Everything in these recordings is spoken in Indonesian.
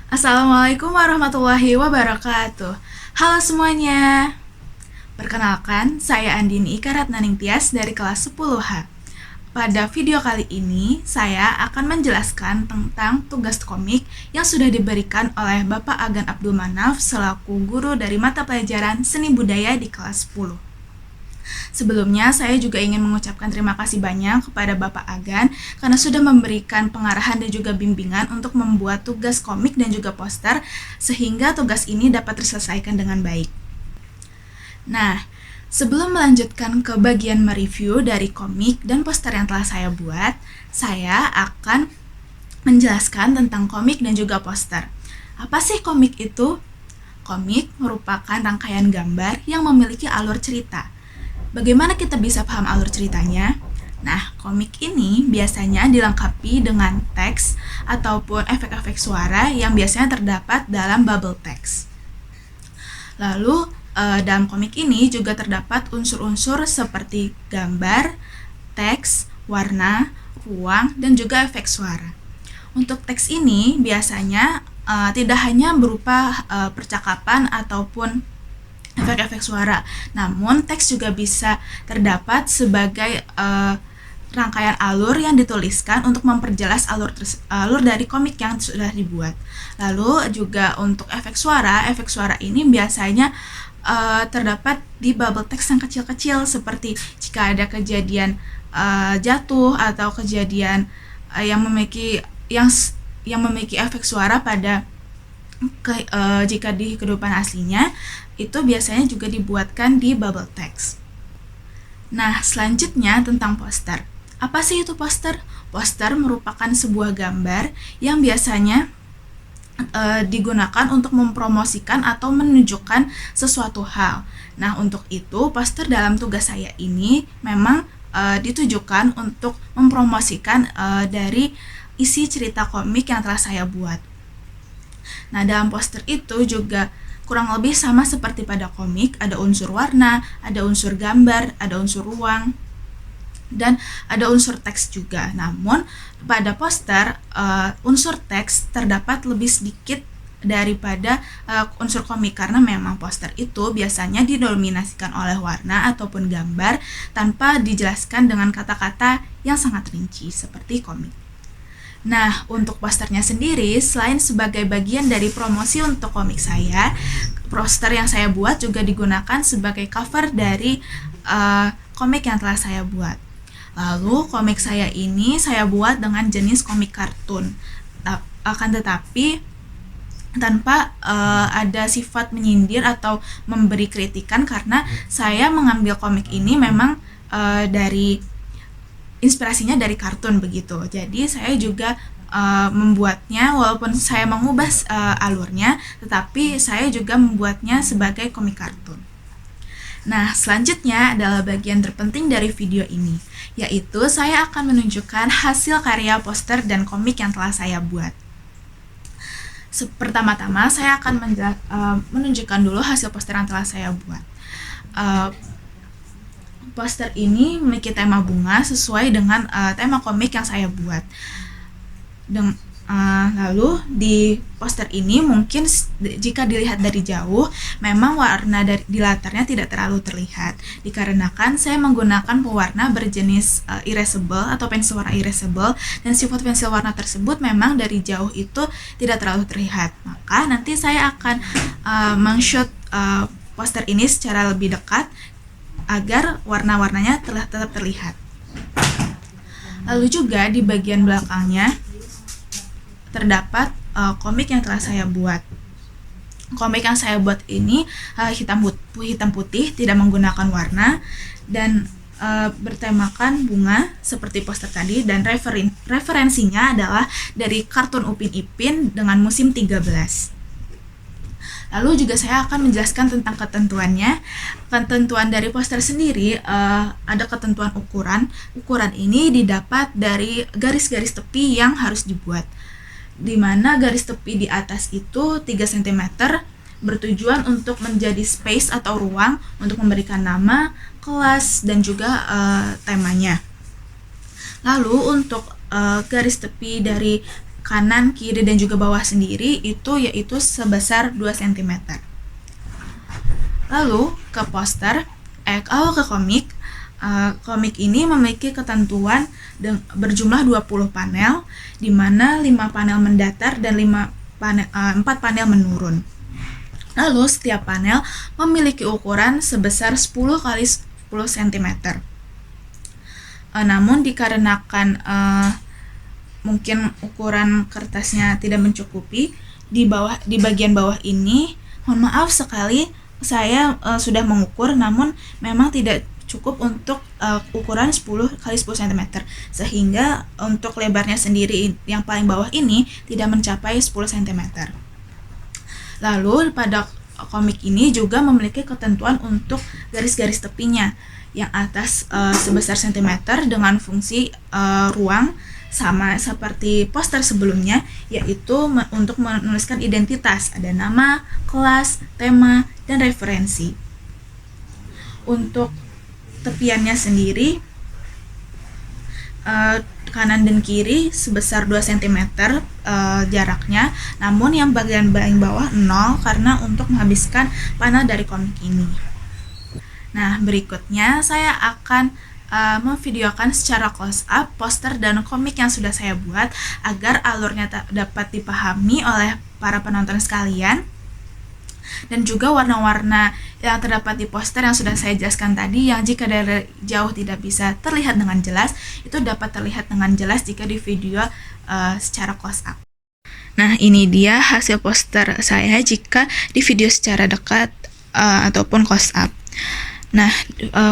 Assalamualaikum warahmatullahi wabarakatuh. Halo semuanya. Perkenalkan, saya Andini Ikaratnaning Tias dari kelas 10H. Pada video kali ini, saya akan menjelaskan tentang tugas komik yang sudah diberikan oleh Bapak Agan Abdul Manaf selaku guru dari mata pelajaran Seni Budaya di kelas 10. Sebelumnya, saya juga ingin mengucapkan terima kasih banyak kepada Bapak Agan karena sudah memberikan pengarahan dan juga bimbingan untuk membuat tugas komik dan juga poster sehingga tugas ini dapat terselesaikan dengan baik. Nah, sebelum melanjutkan ke bagian mereview dari komik dan poster yang telah saya buat, saya akan menjelaskan tentang komik dan juga poster. Apa sih komik itu? Komik merupakan rangkaian gambar yang memiliki alur cerita. Bagaimana kita bisa paham alur ceritanya? Nah, komik ini biasanya dilengkapi dengan teks ataupun efek-efek suara yang biasanya terdapat dalam bubble text. Lalu, dalam komik ini juga terdapat unsur-unsur seperti gambar, teks, warna, ruang, dan juga efek suara. Untuk teks ini biasanya tidak hanya berupa percakapan ataupun efek-efek suara, namun teks juga bisa terdapat sebagai rangkaian alur yang dituliskan untuk memperjelas alur dari komik yang sudah dibuat. Lalu juga untuk efek suara ini biasanya terdapat di bubble text yang kecil-kecil seperti jika ada kejadian jatuh atau kejadian yang memiliki efek suara pada jika di kehidupan aslinya, itu biasanya juga dibuatkan di bubble text. Nah, selanjutnya tentang poster. Apa sih itu poster? Poster merupakan sebuah gambar yang biasanya digunakan untuk mempromosikan atau menunjukkan sesuatu hal. Nah, untuk itu poster dalam tugas saya ini memang ditujukan untuk mempromosikan dari isi cerita komik yang telah saya buat. Nah, dalam poster itu juga kurang lebih sama seperti pada komik, ada unsur warna, ada unsur gambar, ada unsur ruang, dan ada unsur teks juga. Namun, pada poster, unsur teks terdapat lebih sedikit daripada unsur komik karena memang poster itu biasanya didominasikan oleh warna ataupun gambar tanpa dijelaskan dengan kata-kata yang sangat rinci seperti komik. Nah, untuk posternya sendiri, selain sebagai bagian dari promosi untuk komik saya, poster yang saya buat juga digunakan sebagai cover dari komik yang telah saya buat. Lalu, komik saya ini saya buat dengan jenis komik kartun. Akan tetapi, tanpa ada sifat menyindir atau memberi kritikan karena saya mengambil komik ini memang dari inspirasinya dari kartun begitu. Jadi saya juga membuatnya walaupun saya mengubah alurnya, tetapi saya juga membuatnya sebagai komik kartun. Nah, selanjutnya adalah bagian terpenting dari video ini, yaitu saya akan menunjukkan hasil karya poster dan komik yang telah saya buat. Pertama-tama saya akan menunjukkan dulu hasil poster yang telah saya buat. Poster ini memiliki tema bunga sesuai dengan tema komik yang saya buat. Lalu di poster ini mungkin jika dilihat dari jauh, memang warna di latarnya tidak terlalu terlihat, dikarenakan saya menggunakan pewarna berjenis erasable atau pensil warna erasable, dan sifat pensil warna tersebut memang dari jauh itu tidak terlalu terlihat. Maka nanti saya akan meng-shoot poster ini secara lebih dekat agar warna-warnanya tetap terlihat. Lalu juga di bagian belakangnya terdapat komik yang telah saya buat. Komik yang saya buat ini hitam putih, tidak menggunakan warna, dan bertemakan bunga seperti poster tadi, dan referensinya adalah dari kartun Upin Ipin dengan musim 13. Lalu juga saya akan menjelaskan tentang ketentuannya. Ketentuan dari poster sendiri ada ketentuan ukuran. Ukuran ini didapat dari garis-garis tepi yang harus dibuat, di mana garis tepi di atas itu 3 cm bertujuan untuk menjadi space atau ruang untuk memberikan nama, kelas, dan juga temanya. Lalu untuk garis tepi dari kanan, kiri, dan juga bawah sendiri yaitu sebesar 2 cm. Lalu ke poster, kalau ke komik, komik ini memiliki ketentuan berjumlah 20 panel, di mana 5 panel mendatar dan 4 panel menurun. Lalu setiap panel memiliki ukuran sebesar 10 kali 10 cm. Namun dikarenakan mungkin ukuran kertasnya tidak mencukupi, di bagian bawah ini, mohon maaf sekali, saya sudah mengukur, namun memang tidak cukup untuk ukuran 10 kali 10 cm, sehingga untuk lebarnya sendiri yang paling bawah ini tidak mencapai 10 cm. Lalu pada komik ini juga memiliki ketentuan untuk garis-garis tepinya, yang atas sebesar cm dengan fungsi ruang, sama seperti poster sebelumnya, yaitu untuk menuliskan identitas, ada nama, kelas, tema, dan referensi. Untuk tepiannya sendiri, kanan dan kiri sebesar 2 cm jaraknya, namun yang bagian bawah 0 karena untuk menghabiskan panel dari komik ini. Nah, berikutnya saya akan memvideokan secara close up poster dan komik yang sudah saya buat agar alurnya dapat dipahami oleh para penonton sekalian, dan juga warna-warna yang terdapat di poster yang sudah saya jelaskan tadi, yang jika dari jauh tidak bisa terlihat dengan jelas, itu dapat terlihat dengan jelas jika di video secara close up. Nah, ini dia hasil poster saya jika di video secara dekat ataupun close up. Nah,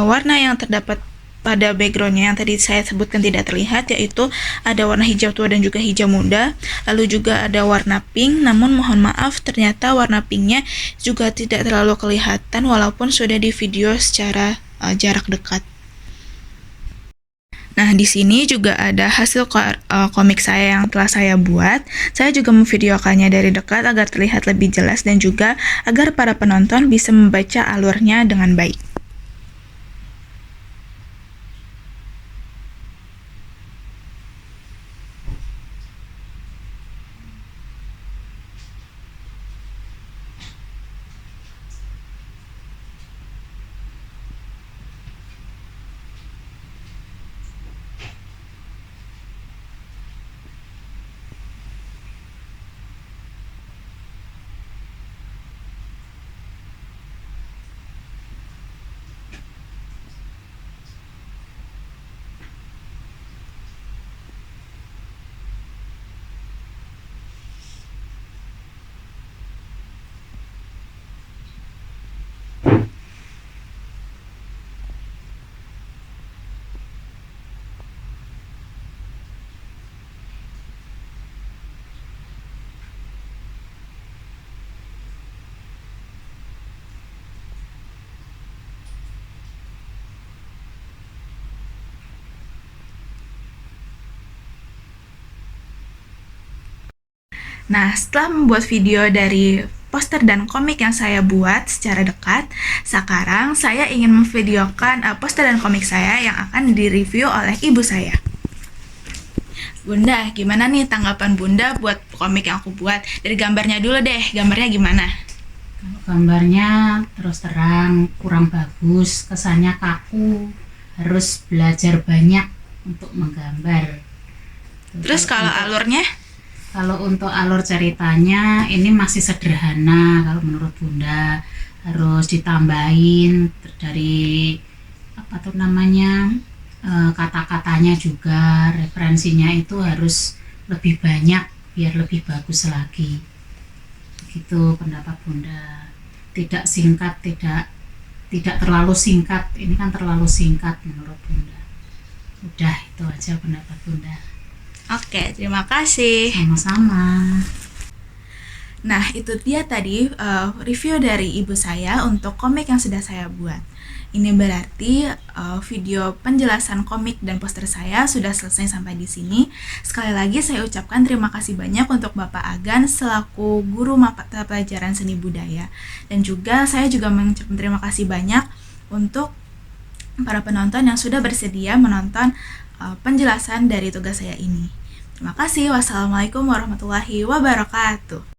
warna yang terdapat pada backgroundnya yang tadi saya sebutkan tidak terlihat, yaitu ada warna hijau tua dan juga hijau muda, lalu juga ada warna pink, namun mohon maaf ternyata warna pinknya juga tidak terlalu kelihatan walaupun sudah di video secara jarak dekat. Nah, di sini juga ada hasil komik saya yang telah saya buat. Saya juga memvideokannya dari dekat agar terlihat lebih jelas dan juga agar para penonton bisa membaca alurnya dengan baik. Nah, setelah membuat video dari poster dan komik yang saya buat secara dekat, sekarang saya ingin memvideokan poster dan komik saya yang akan direview oleh ibu saya. Bunda, gimana nih tanggapan Bunda buat komik yang aku buat? Dari gambarnya dulu deh, gambarnya gimana? Gambarnya terus terang kurang bagus, kesannya kaku, harus belajar banyak untuk menggambar. Terus kalau alurnya? Kalau untuk alur ceritanya ini masih sederhana kalau menurut Bunda, harus ditambahin dari kata-katanya juga, referensinya itu harus lebih banyak biar lebih bagus lagi. Gitu pendapat Bunda. Tidak singkat, tidak terlalu singkat. Ini kan terlalu singkat menurut Bunda. Udah, itu aja pendapat Bunda. Oke, terima kasih. Sama-sama. Nah, itu dia tadi review dari ibu saya untuk komik yang sudah saya buat. Ini berarti video penjelasan komik dan poster saya sudah selesai sampai di sini. Sekali lagi saya ucapkan terima kasih banyak untuk Bapak Agan selaku guru mata pelajaran seni budaya. Dan juga saya juga mengucapkan terima kasih banyak untuk para penonton yang sudah bersedia menonton penjelasan dari tugas saya ini. Terima kasih. Wassalamualaikum warahmatullahi wabarakatuh.